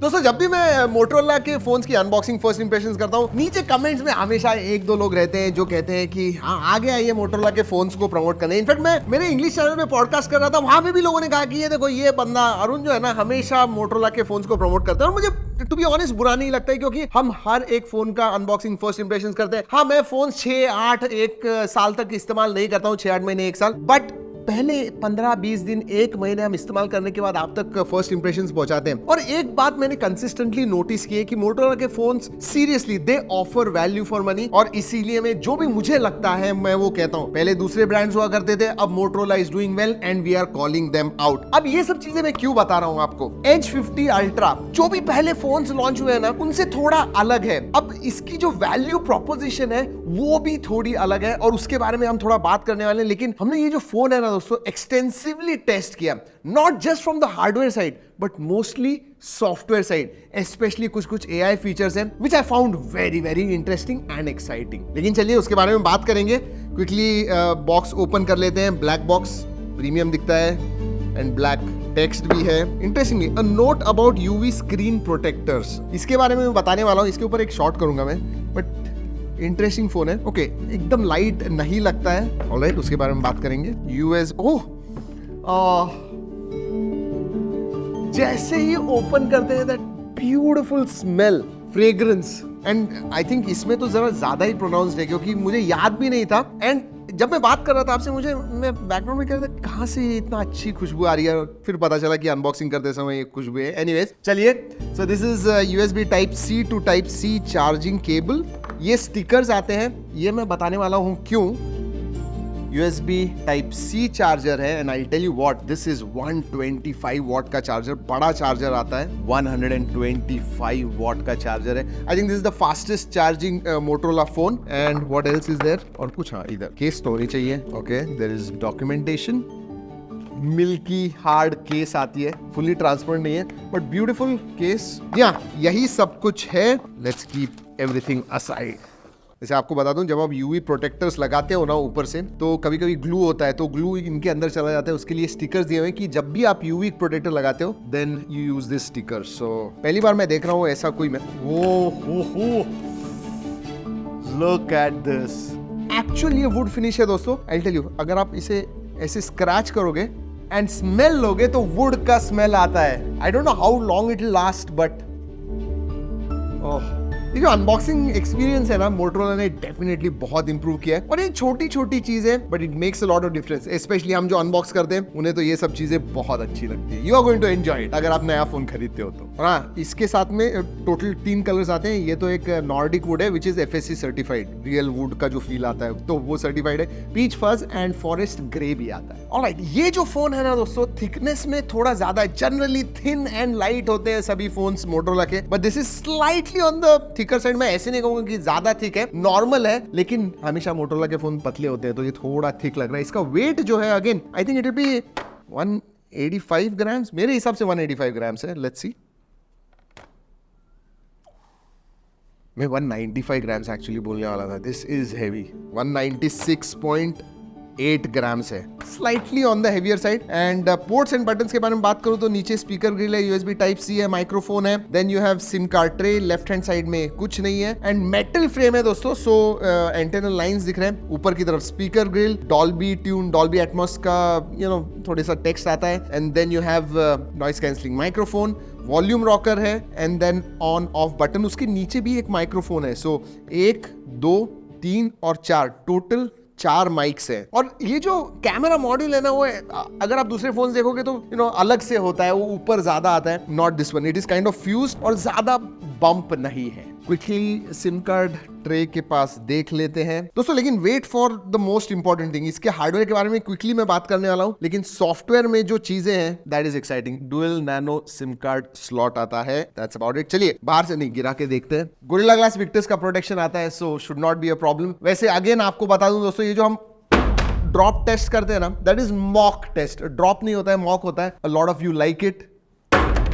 दोस्तों जब भी मैं मोटरोला के फोन्स की अनबॉक्सिंग फर्स्ट इंप्रेशंस करता हूँ, नीचे कमेंट्स में हमेशा एक दो लोग रहते हैं जो कहते हैं कि हाँ आगे आइए मोटरोला के फोन्स को प्रमोट करने। इनफैक्ट मैं मेरे इंग्लिश चैनल पे पॉडकास्ट कर रहा था, वहां पे भी लोगों ने कहा कि ये देखो ये बंदा अरुण जो है ना हमेशा मोटरोला के फोन्स को प्रमोट करता है। और मुझे टू बी ऑनेस्ट बुरा नहीं लगता है, क्योंकि हम हर एक फोन का अनबॉक्सिंग फर्स्ट इंप्रेशंस करते हैं। हाँ मैं फोन 6-8 एक साल तक इस्तेमाल नहीं करता हूँ, 6-8 महीने 1 साल, बट पहले 15-20 दिन 1 महीने हम इस्तेमाल करने के बाद आप तक फर्स्ट इंप्रेशंस पहुंचाते हैं। और एक बात मैंने कंसिस्टेंटली नोटिस की है कि मोटरोला के phones seriously they offer value for money, और इसीलिए मैं जो भी मुझे लगता है मैं वो कहता हूं। पहले दूसरे ब्रांड्स हुआ करते थे, अब Motorola is doing well and we are calling them out. अब ये सब चीजें मैं क्यों बता रहा हूं आपको। एज 50 अल्ट्रा जो भी पहले फोन्स लॉन्च हुए हैं ना, उनसे थोड़ा अलग है। अब इसकी जो वैल्यू प्रोपोजिशन है वो भी थोड़ी अलग है, और उसके बारे में हम थोड़ा बात करने वाले हैं। लेकिन हमने ये जो फोन है ना दोस्तों एक्सटेंसिवली टेस्ट किया, not just from the hardware side but mostly software side, specially कुछ AI फीचर्स हैं which I found very very interesting and exciting. लेकिन चलिए उसके बारे में बात करेंगे। क्विकली बॉक्स ओपन कर लेते हैं। ब्लैक बॉक्स, प्रीमियम दिखता है एंड ब्लैक टेक्स्ट भी है। Interestingly a note about UV screen protectors, इसके बारे में मैं बताने वाला हूँ। इसके ऊपर एक शॉट करूंगा मैं, बट इंटरेस्टिंग फोन है। ओके एकदम लाइट नहीं लगता है। ऑलराइट उसके बारे में बात करेंगे। यूएस जैसे ही ओपन करते हैं that beautiful smell, fragrance, and I think इसमें तो जरा ज्यादा ही प्रोनाउंस्ड है क्योंकि मुझे याद भी नहीं था। एंड जब मैं बात कर रहा था आपसे, मैं बैकग्राउंड में कह रहा था कहाँ से इतना अच्छी खुशबू आ रही है, फिर पता चला कि अनबॉक्सिंग करते समय ये खुशबू है। एनीवेज चलिए, so this is USB Type-C to Type-C charging cable. ये स्टिकर्स आते हैं, ये मैं बताने वाला हूँ क्यों। USB Type-C चार्जर है and I tell you what, this is 125 watt का चार्जर, बड़ा चार्जर आता है। 125 वॉट का चार्जर है। I think this is the fastest charging Motorola phone. And what else is there, और कुछ हाँ इधर केस तो होनी चाहिए। Okay there is documentation, milky hard case आती है, फुली ट्रांसपेरेंट नहीं है बट ब्यूटीफुल केस। यही सब कुछ है। Let's keep everything aside. जैसे आपको बता दूं, जब आप यूवी प्रोटेक्टर्स लगाते हो ना ऊपर से, तो कभी कभी ग्लू होता है, तो ग्लू इनके अंदर चला जाता है। उसके लिए स्टिकर्स दिए हुए हैं कि जब भी आप यूवी प्रोटेक्टर लगाते हो then you use this sticker. So पहली बार मैं देख रहा हूँ ऐसा कोई। मैं लुक एट दिस, एक्चुअली ये वुड फिनिश है दोस्तों। आई टेल यू, अगर आप इसे ऐसे स्क्रैच करोगे एंड स्मेल लोगे तो वुड का स्मेल आता है। I don't know how long it will last, but ये जो अनबॉक्सिंग एक्सपीरियंस है ना, मोटरोला ने डेफिनेटली बहुत इंप्रूव किया है। और ये छोटी छोटी चीज है but it makes a lot of difference. Specially हम जो अनबॉक्स करते हैं उन्हें तो ये सब चीजें बहुत अच्छी लगती है। You are going to enjoy it अगर आप नया फोन खरीदते हो तो। हाँ, इसके साथ में टोटल 3 कलर्स आते हैं। ये तो एक नॉर्डिक वुड है which is FSC certified, real wood का जो फील आता है तो वो सर्टिफाइड है। Peach fuzz and forest grey भी आता है। ऑलराइट, ये जो फोन है ना दोस्तों, थिकनेस में थोड़ा ज्यादा है। जनरली थिन एंड लाइट होते हैं सभी फोन्स मोटरोला के, but this is slightly on the thicker side. मैं ऐसे नहीं कहूंगा कि ज्यादा थिक है, नॉर्मल है, लेकिन हमेशा मोटरोला के फोन पतले होते हैं तो ये थोड़ा थिक लग रहा है। इसका वेट जो है again I think it will be 185 grams, मेरे हिसाब से 185 ग्राम्स है। लेट्स सी, मैं 195 ग्राम्स एक्चुअली बोलने वाला था। दिस इज हेवी, 196.8 ग्राम्स है, slightly on the heavier side. And ports and buttons के बारे में बात करूं तो नीचे स्पीकर ग्रिल है, USB Type-C है, माइक्रोफोन है, then you have SIM card tray. Left hand side में कुछ नहीं है एंड मेटल फ्रेम है दोस्तों। सो एंटेनल लाइंस दिख रहे हैं ऊपर की तरफ। Speaker grill, Dolby tune, Dolby Atmos का थोड़ा सा टेक्स्ट आता है। And then you have noise cancelling microphone, volume rocker है, and then on off button. उसके नीचे भी एक माइक्रोफोन है। सो 1, 2, 3 और 4, टोटल 4 माइक्स है। और ये जो कैमरा मॉड्यूल है ना, वो अगर आप दूसरे फोन देखोगे तो अलग से होता है, वो ऊपर ज्यादा आता है। Not this one, it is kind of fused और ज्यादा बम्प नहीं है। क्विकली सिम कार्ड ट्रे के पास देख लेते हैं दोस्तों। लेकिन wait for the most important thing. इसके हार्डवेयर के बारे में क्विकली मैं बात करने वाला हूं, लेकिन सॉफ्टवेयर में जो चीजें हैं that is exciting. Dual nano SIM card slot आता है, दैट्स अबाउट इट। चलिए बाहर से नहीं, गिरा के देखते हैं। गोरिल्ला ग्लास विक्टर्स का प्रोटेक्शन आता है, so should not be a problem. वैसे अगेन आपको बता दूं दोस्तों, ये जो हम ड्रॉप टेस्ट करते हैं ना, that is mock test. Drop नहीं होता है, मॉक होता है। A lot of you like it,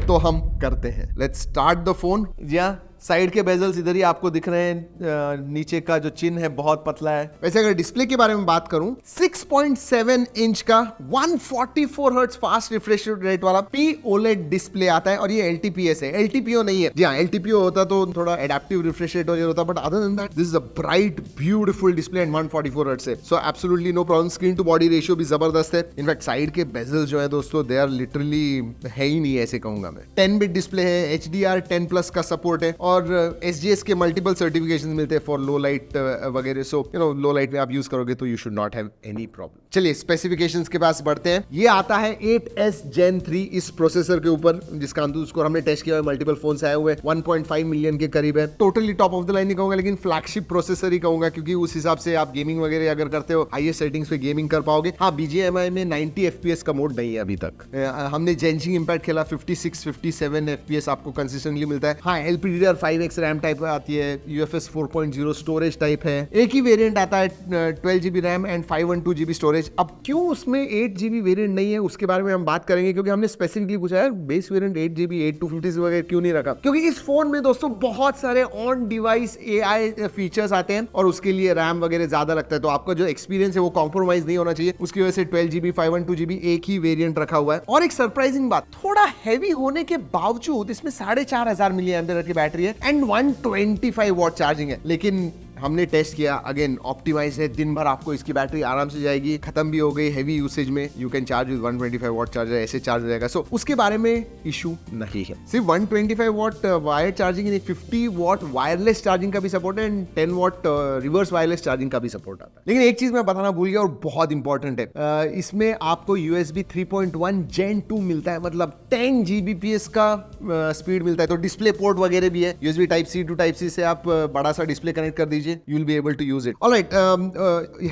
तो हम करते हैं। Let's start the phone. जी हाँ, साइड के बेजल्स इधर ही आपको दिख रहे हैं, नीचे का जो चिन्ह है बहुत पतला है। वैसे अगर डिस्प्ले के बारे में बात करूं, 6.7 इंच का 144 हर्ट्ज फास्ट रिफ्रेश रेट वाला POLED डिस्प्ले आता है और ये LTPS है, LTPO नहीं है। जी हाँ, LTPO होता तो थोड़ा एडेप्टिव रिफ्रेश रेट वगैरह होता, but other than that this is a bright beautiful display and 144 hertz है, so absolutely no problem. Screen to body ratio भी जबरदस्त है। इनफैक्ट साइड के बेजल्स जो है दोस्तों, दे आर लिटरली है ही नहीं ऐसे कहूंगा मैं। 10 बिट डिस्प्ले है, HDR 10 प्लस का सपोर्ट है और SGS के मल्टीपल सर्टिफिकेशन मिलते हैं फॉर लो लाइट वगैरह। So you know low light में आप यूज करोगे तो you should not have any problem. चलिए स्पेसिफिकेशंस के पास बढ़ते हैं। ये आता है 8S Gen 3 इस प्रोसेसर के ऊपर, जिसका स्कोर हमने टेस्ट किया है, मल्टीपल फोन्स आए हुए 1.5 मिलियन के करीब है। Totally top of the line नहीं कहूंगा, लेकिन फ्लैगशिप प्रोसेसर ही कहूंगा, क्योंकि उस हिसाब से आप गेमिंग वगैरह अगर करते हो हाईएस्ट सेटिंग्स पे गेमिंग कर पाओगे। हाँ, BGMI में 90 FPS का मोड नहीं है अभी तक। हमने जेंशिंग इंपैक्ट खेला, 56-57 FPS आपको कंसिस्टेंटली मिलता है। हाँ, LPDDR5X रैम टाइप आती है, UFS 4.0 स्टोरेज टाइप है। एक ही वेरिएंट आता है 12GB RAM and 512GB storage. अब क्यों उसमें 8GB वेरिएंट नहीं है उसके बारे में हम बात करेंगे, क्योंकि हमने स्पेसिफिकली पूछा है बेस वेरिएंट 8GB 8256 वगैरह क्यों नहीं रखा, क्योंकि इस फोन में दोस्तों बहुत सारे ऑन डिवाइस AI फीचर्स आते हैं और उसके लिए रैम वगैरह ज्यादा लगता है, तो आपका जो एक्सपीरियंस है वो कॉम्प्रोमाइज नहीं होना चाहिए। उसकी वजह से 12GB 512GB एक ही वेरिएंट रखा हुआ है। और एक सरप्राइजिंग बात, थोड़ा हैवी होने के बावजूद इसमें 4500 मिली एम्पियर की बैटरी है एंड 125 वॉट चार्जिंग है। लेकिन हमने टेस्ट किया, अगेन ऑप्टिमाइज है, दिन भर आपको इसकी बैटरी आराम से जाएगी, खत्म भी हो गई हेवी यूसेज में, you can charge with 125 watt charger, ऐसे चार्ज रहेगा। सो उसके बारे में इशू नहीं है। सिर्फ 125 वॉट वायर चार्जिंग नहीं, 50 वॉट वायरलेस चार्जिंग का भी सपोर्ट है and 10 what reverse wireless charging का भी सपोर्ट आता है। लेकिन एक चीज मैं बताना भूल गया और बहुत इंपॉर्टेंट है, इसमें आपको USB 3.1 Gen 2 मिलता है, मतलब 10 Gbps का स्पीड मिलता है। तो डिस्प्ले पोर्ट वगैरह भी है, USB Type-C to Type-C से आप बड़ा सा डिस्प्ले कनेक्ट कर दीजिए, you will be able to use it. Alright,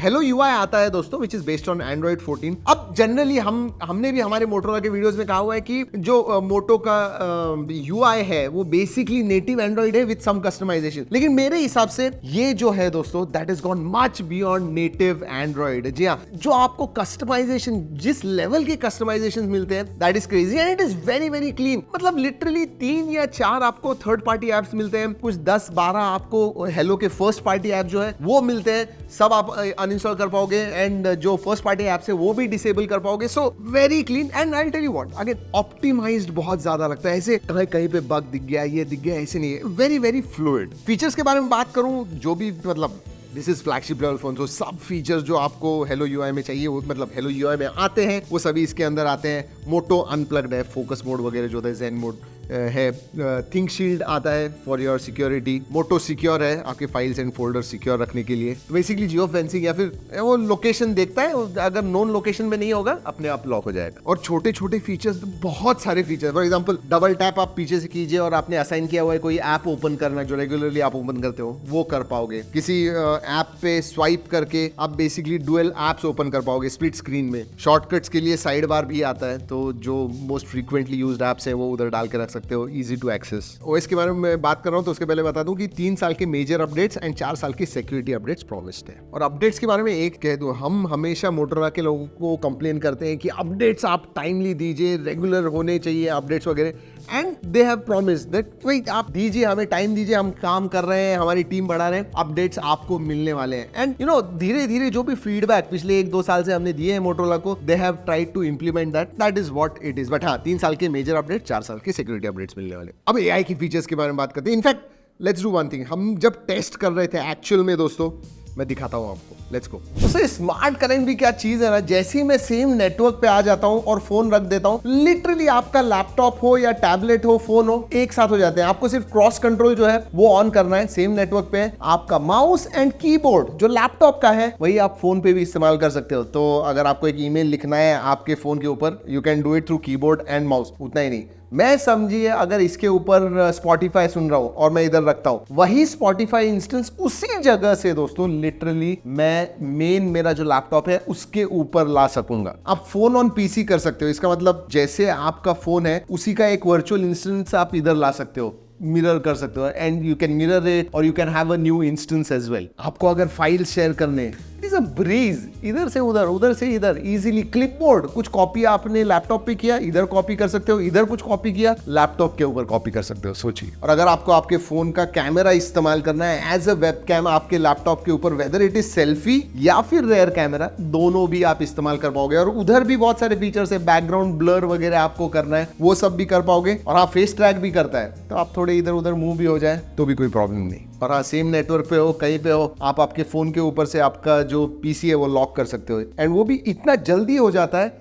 Hello UI आता है दोस्तों, which is based on Android 14. अब जनरली हमने भी हमारे मोटोरोला के वीडियोस में कहा हुआ है कि जो मोटो का UI है वो बेसिकली नेटिव एंड्रॉइड है विद सम कस्टमाइजेशन, लेकिन मेरे हिसाब से ये जो है दोस्तों that is gone much beyond native android. जी हाँ, जो आपको कस्टमाइजेशन, जिस लेवल के कस्टमाइजेशन मिलते हैं that is crazy and it is very very clean. मतलब लिटरली 3 या 4 आपको थर्ड पार्टी एप्स मिलते हैं, कुछ 10-12 आपको हेलो के फर्स्ट पार्टी ऐप जो है वो मिलते हैं, सब आप अनइंस्टॉल कर पाओगे एंड जो फर्स्ट पार्टी ऐप्स है वो भी डिसेबल कर पाओगे। So very clean and I will tell you what, again optimised बहुत ज्यादा लगता है। ऐसे कहीं पे बग दिख गया, ये दिख गया, ऐसे नहीं है, वेरी वेरी फ्लूइड। फीचर्स के बारे में बात करूं, जो भी मतलब this is flagship level phone, तो सब फीचर्स जो आपको Hello UI में चाहिए वो मतलब Hello UI में आते हैं, वो सभी इसके अंदर आते हैं। मोटो अनप्लग्ड है, फोकस मोड वगैरह जो है, zen मोड है, थिंक शील्ड आता है for your security, Moto secure है आपके फाइल्स एंड फोल्डर सिक्योर रखने के लिए, बेसिकली जियो फेंसिंग या फिर वो लोकेशन देखता है, अगर नोन लोकेशन में नहीं होगा अपने आप लॉक हो जाएगा। और छोटे छोटे फीचर्स, बहुत सारे features, for example double tap आप पीछे से कीजिए और आपने असाइन किया हुआ है कोई ऐप ओपन करना जो रेगुलरली आप ओपन करते हो, वो कर पाओगे। किसी ऐप पे स्वाइप करके आप बेसिकली डुअल ऐप्स ओपन कर पाओगे स्प्लिट स्क्रीन में। शॉर्टकट्स के लिए साइड बार भी आता है, तो जो मोस्ट फ्रीक्वेंटली यूज्ड ऐप्स है वो उधर डाल के रख सकते हो, इजी टू एक्सेस। ओएस के बारे में बात कर रहा हूं तो उसके पहले बता दूं कि 3 साल के मेजर अपडेट्स एंड 4 साल की सिक्योरिटी अपडेट्स प्रॉमिस्ड है। और अपडेट्स के बारे में एक कह दूं, हम हमेशा मोटोरोला के लोगों को कंप्लेन करते हैं कि अपडेट्स आप टाइमली दीजिए, रेगुलर होने चाहिए अपडेट्स वगैरह, and they have promised that भाई आप दीजिए, हमें टाइम दीजिए, हम काम कर रहे हैं, हमारी टीम बढ़ा रहे हैं, अपडेट्स आपको मिलने वाले हैं। एंड यू नो धीरे धीरे जो भी फीडबैक पिछले 1-2 साल से हमने दिए हैं मोटोरोला को, they have tried to implement that is what it is. But हाँ, 3 साल के मेजर अपडेट, 4 साल के सिक्योरिटी अपडेट्स मिलने वाले। अब एआई की फीचर्स के बारे में बात करते हैं। In fact let's do one thing, हम जब टेस्ट कर रहे थे एक्चुअल में दोस्तों, मैं दिखाता हूं आपको, लेट्स गो। तो स्मार्ट कनेक्ट भी क्या चीज है ना, जैसे ही मैं सेम नेटवर्क पे आ जाता हूं और फोन रख देता हूं, लिटरली आपका लैपटॉप हो या टैबलेट हो, फोन हो, एक साथ हो जाते हैं। आपको सिर्फ क्रॉस कंट्रोल जो है वो ऑन करना है, सेम नेटवर्क पे है। आपका माउस एंड कीबोर्ड जो लैपटॉप का है वही आप फोन पे भी इस्तेमाल कर सकते हो। तो अगर आपको एक ईमेल लिखना है आपके फोन के ऊपर, you can do it through keyboard and mouse. उतना ही नहीं, मैं समझिए अगर इसके ऊपर स्पॉटिफाई सुन रहा हूं और मैं इधर रखता हूं, वही स्पॉटिफाई इंस्टेंस उसी जगह से दोस्तों लिटरली मैं मेन मेरा जो लैपटॉप है उसके ऊपर ला सकूंगा। आप फोन ऑन पीसी कर सकते हो, इसका मतलब जैसे आपका फोन है उसी का एक वर्चुअल इंस्टेंस आप इधर ला सकते हो, मिरर कर सकते हो, and you can mirror it और you can have a new instance as well. आपको अगर फाइल शेयर करने, इट इज अ ब्रीज, इधर से उधर, उधर से इधर, इजीली। क्लिपबोर्ड, कुछ कॉपी आपने लैपटॉप पे किया, इधर कॉपी कर सकते हो, इधर कुछ कॉपी किया, लैपटॉप के ऊपर कॉपी कर सकते हो, सोचिए। और अगर आपको आपके फोन का कैमरा इस्तेमाल करना है एज अ वेबकैम आपके लैपटॉप के ऊपर, वेदर इट इज सेल्फी या फिर रेयर कैमरा, दोनों भी आप इस्तेमाल कर पाओगे। और उधर भी बहुत सारे फीचर्स है, बैकग्राउंड ब्लर वगैरह आपको करना है वो सब भी कर पाओगे। और हाँ, फेस ट्रैक भी करता है, तो आप थोड़े इधर उधर मूव भी हो जाए तो भी कोई प्रॉब्लम नहीं। और हाँ, सेम नेटवर्क पे हो, कहीं पे हो, आप आपके फोन के ऊपर से आपका जो पीसी है वो लॉक कर सकते हो, एंड वो भी इतना जल्दी हो जाता है,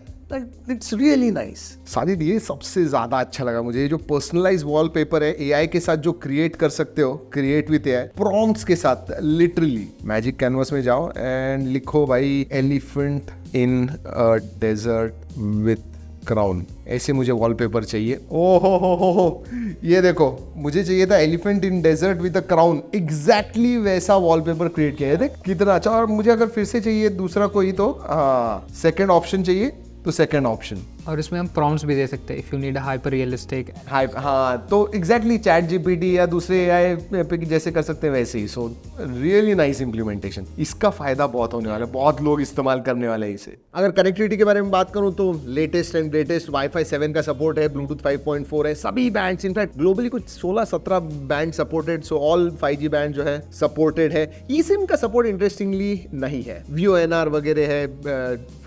इट्स रियली नाइस। साजिद, ये सबसे ज्यादा अच्छा लगा मुझे, ये जो पर्सनलाइज वॉलपेपर है एआई के साथ जो क्रिएट कर सकते हो, क्रिएट विद एआई प्रॉम्प्ट्स के साथ। लिटरली मैजिक कैनवस में जाओ एंड लिखो भाई elephant in a desert with crown, ऐसे मुझे वॉलपेपर चाहिए। हो, ये देखो, मुझे चाहिए था elephant in desert with a crown, exactly वैसा वॉलपेपर क्रिएट किया है, देख कितना अच्छा। और मुझे अगर फिर से चाहिए दूसरा कोई, तो हाँ, सेकंड ऑप्शन चाहिए तो सेकंड ऑप्शन। और इसमें हम प्रॉम्प्ट्स भी दे सकते हैं, if you need a hyper realistic. हाँ, तो एग्जैक्टली चैट जीपीटी या दूसरे एआई पे जैसे कर सकते हैं वैसे ही। सो रियली नाइस इम्प्लीमेंटेशन, इसका फायदा बहुत होने वाला है, बहुत लोग इस्तेमाल करने वाले हैं इसे। अगर कनेक्टिविटी के बारे में बात करूं तो लेटेस्ट एंड ग्रेटेस्ट वाईफाई 7 का सपोर्ट है, ब्लूटूथ 5.4 है, सभी बैंड्स, इनफैक्ट ग्लोबली कुछ 16-17 band supported, so all 5G band जो है सपोर्टेड है। eSIM का सपोर्ट इंटरेस्टिंगली नहीं है, VoNR वगैरह है,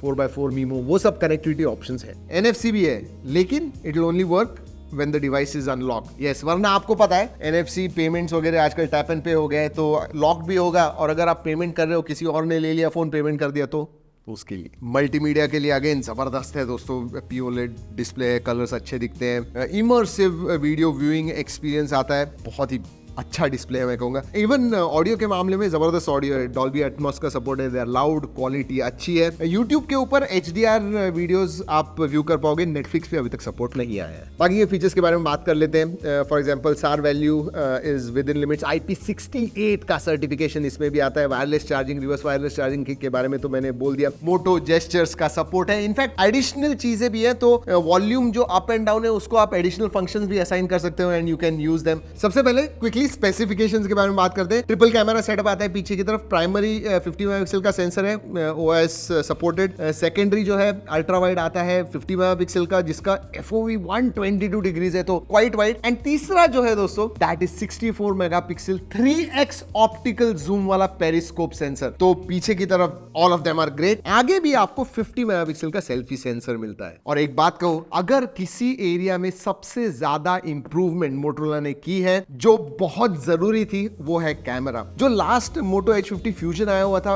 4x4 मीमो, वो सब कनेक्टिविटी ऑप्शंस है। NFC भी है, लेकिन it will only work when the device is unlocked। yes, वरना आपको पता है NFC पेमेंट्स वगैरह आजकल टैप एंड पे हो गए, तो लॉक भी होगा। और अगर आप पेमेंट कर रहे हो, किसी और ने ले लिया फोन, पेमेंट कर दिया, तो उसके लिए मल्टीमीडिया के लिए अगेन जबरदस्त है दोस्तों। POLED डिस्प्ले है, कलर्स अच्छे दिखते हैं, इमर्सिव वीडियो व्यूइंग एक्सपीरियंस आता है, बहुत ही अच्छा डिस्प्ले है मैं कहूँगा। इवन ऑडियो के मामले में जबरदस्त ऑडियो है, डॉल्बी एटमॉस का सपोर्ट है, दे आर लाउड, क्वालिटी अच्छी है। यूट्यूब के ऊपर HDR वीडियोस आप व्यू कर पाओगे, नेटफ्लिक्स पे अभी तक सपोर्ट नहीं आया है। बाकी ये फीचर्स के बारे में बात कर लेते हैं। For example SAR value is with in limits, IP68 का सर्टिफिकेशन इसमें भी आता है। Wireless charging, reverse wireless charging के बारे में तो मैंने बोल दिया। मोटो जेस्चर्स का सपोर्ट है, इनफैक्ट एडिशनल चीजें भी है, तो वॉल्यूम जो अप एंड डाउन है उसको आप एडिशनल फंक्शंस भी असाइन कर सकते हो and you can use them. सबसे पहले क्विकली स्पेसिफिकेशंस के बारे में बात करते हैं। ट्रिपल कैमरा सेटअप आता है पीछे की तरफ, प्राइमरी 50 मेगापिक्सल का सेंसर है, OIS सपोर्टेड। सेकेंडरी जो है अल्ट्रा वाइड आता है 50 मेगापिक्सल का, जिसका FOV 122 डिग्रीज है, तो क्वाइट वाइड। एंड तीसरा जो है दोस्तों, that is 64 megapixel 3x optical zoom वाला पेरिस्कोप सेंसर। तो पीछे की तरफ all of them are great. आगे भी आपको 50 मेगापिक्सल का सेल्फी सेंसर मिलता है। और एक बात कहूं, अगर किसी एरिया में सबसे ज्यादा इंप्रूवमेंट मोटोरोला ने की है, जो बहुत जरूरी थी, वो है कैमरा। जो लास्ट मोटो H50 फ्यूजन आया हुआ था,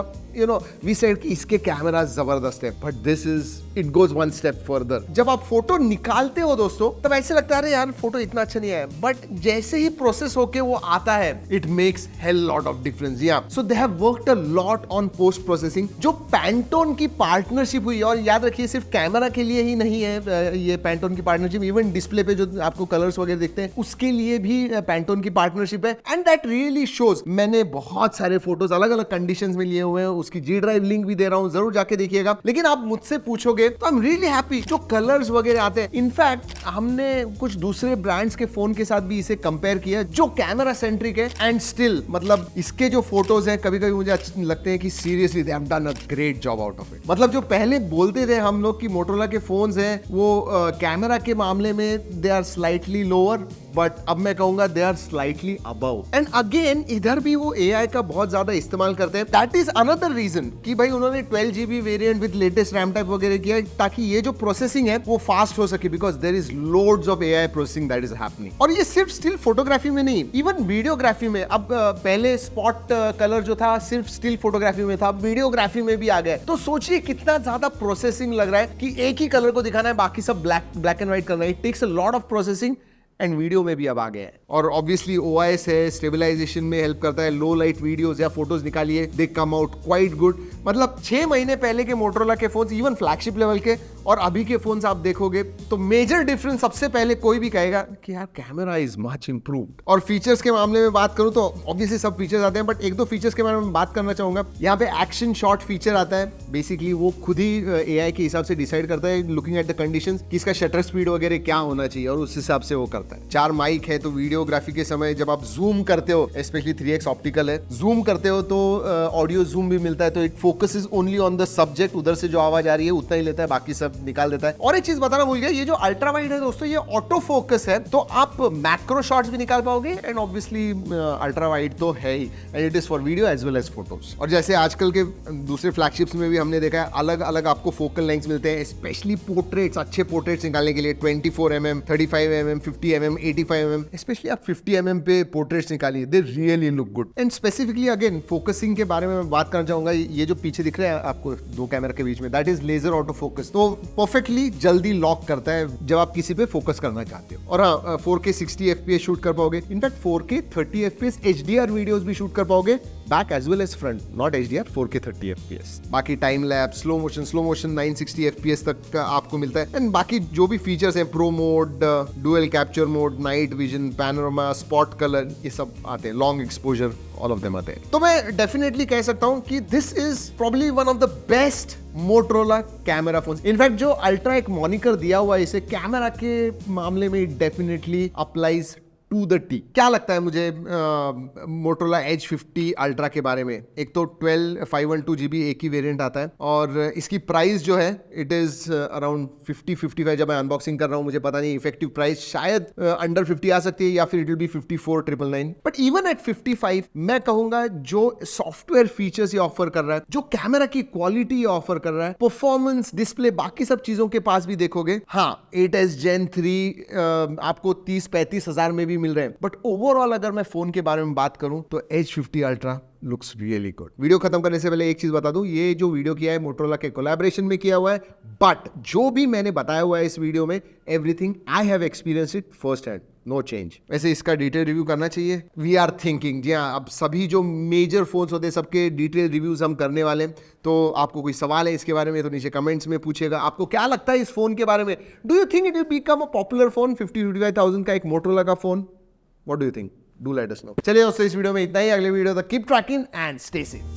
वी सेड कि इसके कैमरा जबरदस्त है, but this is, it goes one step further. जब आप फोटो निकालते हो दोस्तों, तब ऐसे लगता है अरे यार फोटो इतना अच्छा नहीं है, बट जैसे ही प्रोसेस होके वो आता है, it makes hell lot of difference. या so they have worked a lot on post processing. जो पैंटोन की पार्टनरशिप हुई, और याद रखिए सिर्फ कैमरा के लिए ही नहीं है ये पैंटोन की पार्टनरशिप, इवन डिस्प्ले पे जो आपको कलर्स वगैरह दिखते हैं उसके लिए भी पैंटोन की पार्टनरशिप है, एंड दैट रियली शोज। मैंने बहुत सारे फोटोज अलग अलग कंडीशंस में लिए हुए हैं, उसकी G ड्राइव लिंक भी दे रहा हूं, जरूर जाके देखिएगा। लेकिन आप मुझसे पूछोगे तो आई एम रियली हैप्पी, जो कलर्स वगैरह आते हैं। इनफैक्ट हमने कुछ दूसरे ब्रांड्स के फोन के साथ भी इसे कंपेयर किया, जो कैमरा सेंट्रिक है, एंड स्टिल मतलब इसके जो फोटोज हैं, कभी कभी मुझे लगते हैं कि seriously they have done a great job out of it. मतलब जो पहले बोलते थे हम लोग कि मोटोरोला के फोन्स हैं वो कैमरा के मामले में they are slightly lower, but अब मैं कहूंगा they are slightly above. And again इधर भी वो AI का बहुत ज्यादा इस्तेमाल करते हैं। दैट इज अनदर रीजन कि भाई उन्होंने 12GB variant with latest RAM type वगैरह किया, ताकि ये जो प्रोसेसिंग है वो फास्ट हो सके, because there is loads of AI processing that is happening. और ये सिर्फ स्टिल फोटोग्राफी में नहीं, इवन वीडियोग्राफी में। अब पहले स्पॉट कलर जो था सिर्फ स्टिल फोटोग्राफी में था, वीडियोग्राफी में भी आ गया। तो सोचिए कितना ज्यादा प्रोसेसिंग लग रहा है कि एक ही कलर को दिखाना है, बाकी सब ब्लैक एंड व्हाइट करना है। It takes a lot of processing, and video में भी अब आ गया है। और ऑब्वियसली OIS है, स्टेबलाइजेशन में हेल्प करता है। लो लाइट वीडियोस या फोटोज निकालिए, they come out quite good. मतलब 6 महीने पहले के मोटोरोला के फोन्स, इवन फ्लैगशिप लेवल के, और अभी के फोन्स आप देखोगे तो मेजर डिफरेंस सबसे पहले कोई भी कहेगा कि यार कैमरा इज मच इंप्रूव्ड। और फीचर्स के मामले में बात करूं तो ऑब्वियसली सब फीचर्स आते हैं, बट एक दो फीचर्स के बारे में बात करना चाहूंगा। यहाँ पे एक्शन शॉट फीचर आता है, बेसिकली वो खुद ही AI के हिसाब से डिसाइड करता है, लुकिंग एट द कंडीशंस, कि इसका शटर स्पीड वगैरह क्या होना चाहिए, और उस हिसाब से वो करता है। होता है। 4 माइक है तो वीडियोग्राफी के समय जब आप जूम करते हो, स्पेशली 3x ऑप्टिकल है, जूम करते हो तो ऑडियो जूम भी मिलता है, तो it focuses only on the subject. उधर से जो आवाज आ रही है उतना ही लेता है, बाकी सब निकाल देता है। और एक चीज बताना भूल गया, ये जो अल्ट्रा वाइड है दोस्तों, ये ऑटो फोकस है, तो आप मैक्रो शॉट्स भी निकाल पाओगे, एंड ऑब्वियसली अल्ट्रा वाइड तो है ही, and it is for video as well as photos. और जैसे आजकल के दूसरे फ्लैगशिप्स में भी हमने देखा है, अलग अलग आपको फोकल लेंथ्स मिलते हैं, स्पेशली पोर्ट्रेट्स, अच्छे पोर्ट्रेट्स निकालने के लिए 24 mm, 35 mm, 50 mm, 85 mm, specially आप 50 mm पे पोर्ट्रेट्स निकालिए, they really look good. And specifically again focusing के बारे में मैं बात करना चाहूंगा। ये जो पीछे दिख रहा है आपको 2 कैमरा के बीच में, that is laser auto focus, तो परफेक्टली जल्दी लॉक करता है जब आप किसी पे फोकस करना चाहते हो। और हाँ, 4K 60 FPS शूट कर पाओगे, in fact 4K 30 FPS HDR videos भी शूट कर पाओगे, back as well as front, not HDR, 4K 30 FPS। बाकी time lapse, slow motion 960 FPS तक का आपको मिलता है। एंड बाकी जो भी फीचर्स हैं, pro mode, dual capture mode, night vision, panorama, spot colour, ये सब आते हैं, long exposure, all of them आते हैं। तो मैं डेफिनेटली कह सकता हूं कि this is probably one of the best Motorola camera phones. In fact जो अल्ट्रा एक मॉनिकर दिया हुआ है इसे, कैमरा के मामले में definitely applies to the tee. क्या लगता है मुझे मोटरोला एज 50 अल्ट्रा के बारे में? एक तो 12/512 GB एक ही वेरिएंट आता है, और इसकी प्राइस जो है इट इज अराउंड 50-55। जब मैं अनबॉक्सिंग कर रहा हूँ, मुझे पता नहीं इफेक्टिव प्राइस शायद अंडर 50 आ सकती है, या फिर it will be 54,999। But even at 55 मैं कहूंगा जो सॉफ्टवेयर फीचर्स ये ऑफर कर रहा है, जो कैमरा की क्वालिटी ये ऑफर कर रहा है, परफॉर्मेंस, डिस्प्ले, बाकी सब चीजों के पास भी देखोगे, हाँ 8S Gen 3 आपको 30-35 हजार में भी मिल रहे हैं। बट ओवरऑल अगर मैं फोन के बारे में बात करूं तो Edge 50 Ultra looks really good. Video खत्म करने से पहले एक चीज बता दूं, ये जो वीडियो किया है मोटरोला के कोलैबोरेशन में किया हुआ है, बट जो भी मैंने बताया हुआ है इस वीडियो में, everything I have experience it first hand, no change. वैसे इसका डिटेल रिव्यू करना चाहिए, वी आर थिंकिंग। जी हाँ, अब सभी जो मेजर फोन्स होते हैं सबके डिटेल रिव्यूज हम करने वाले हैं, तो आपको कोई सवाल है इसके बारे में तो नीचे कमेंट्स में पूछिएगा। आपको क्या लगता है इस फोन के बारे में? Do you think it will become a popular phone? 50-55,000 का एक मोटरोला का phone, what do you think? Do let us know. चलिए दोस्तों, इस वीडियो में इतना ही। अगले वीडियो तक keep trekking and stay safe.